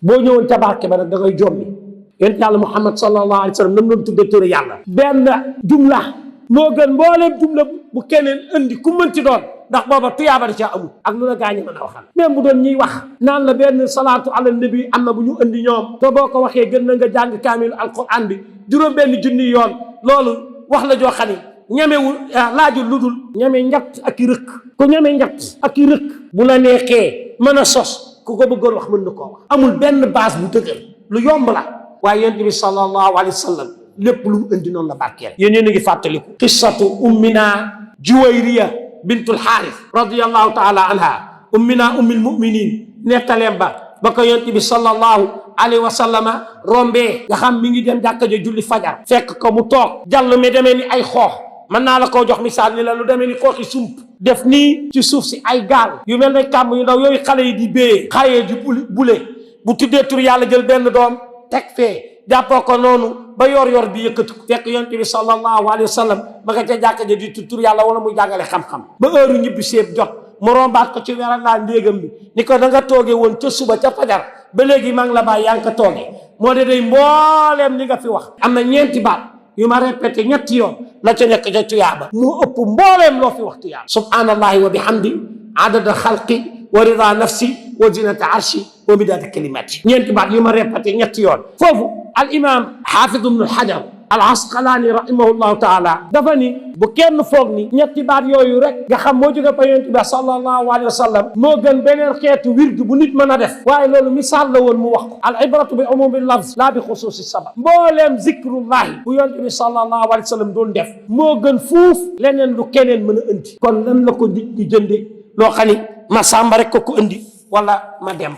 boo ñëwoon ca barke ba nag da ngay jommi yonent yàlla Muhammad sallallahu alayhi wa sallam nam doon tudde turu yàlla benn jumla moo gën mbooleem jumla bu keneen indi ku mënti doon ndax booba tuyaaba da caa amul ak lu la gaañi mën a waxal même bu doon ñuy wax naan la benn salaatu ala nabi am na bu ñu indi ñoom te boo ko waxee gën na nga jàng kaamilu alquran bi juróom benn junni yoon loolu wax la joo xam ne ñamewul laajul lu dul ñame njatt ak i rëkk ku ñame njatt ak i rëkk bu la neexee mën a sos ku ko bëggoon wax mën na koo wax amul benn base bu dëgër lu yomb la waaye yonent bi sallallahu alayhi wa sallam lépp lu mu indi noonu la barkeel yéen yéen a ngi fàttaliku qissatu ummina juwayriya bintul xaaris radiyallahu taala anha ummina ummil muminin nettaleem ba ko yonent bi sallallahu alayhi wa sallama rombee nga xam mi ngi dem jàkka ja julli fajar fekk ko mu toog jàll mi demee ni ay xoox mën naa la koo jox misaal ni la lu demee ni xooxi sump def nii ci suuf si ay gaal yu mel ne kàmm yu ndaw yooyu xale yi di béyee xayee di bule bu tuddee tur yàlla jël benn doom teg fee jàppoo ko noonu ba yor bi yëkkati ko fekk yonent bi sallallahu alayhi wa sallam ma nga ca jàkka ja di tur yàlla wala muy jàngale xam-xam ba heure ñibbi seeb jot mu rombaat ko ci weeral laa ndéegam bi ni ko da nga toogee woon ca suba ca fajar ba léegi maa ngi la bàyyi yaa ngi ko toogee moo de day mbooleem li nga fi wax am na ñeenti baat yu ma répété ñetti yoon la ca nekk ca tuyaaba mu ëpp mbooleem loo fi wax tuyaaba subhanallahi wa bihamdi adada xalqi wa rida nafsi wa zinata arshi wa midada kalimati ñeenti baat yu ma répété ñetti yoon foofu al imam xaafid ibnu alxajar al asqalaani rahimahullahu taala dafa ni bu kenn foog ni ñetti baat yooyu rek nga xam moo jóge fa yonent bi sallallahu alayhi wa sallam moo gën beneen xeetu wirdu bu nit mën a def waaye loolu misaal la woon mu wax ko al ibratu bi umumi lafz laa bi xusuusi sabab mbooleem zikrullahi bu yonent bi sallallahu alayhi wa sallam doon def moo gën fuuf leneen lu keneen mën a indi kon lan la ko nit di jënde loo xam ni ma sàmba rek ko indi wala ma dem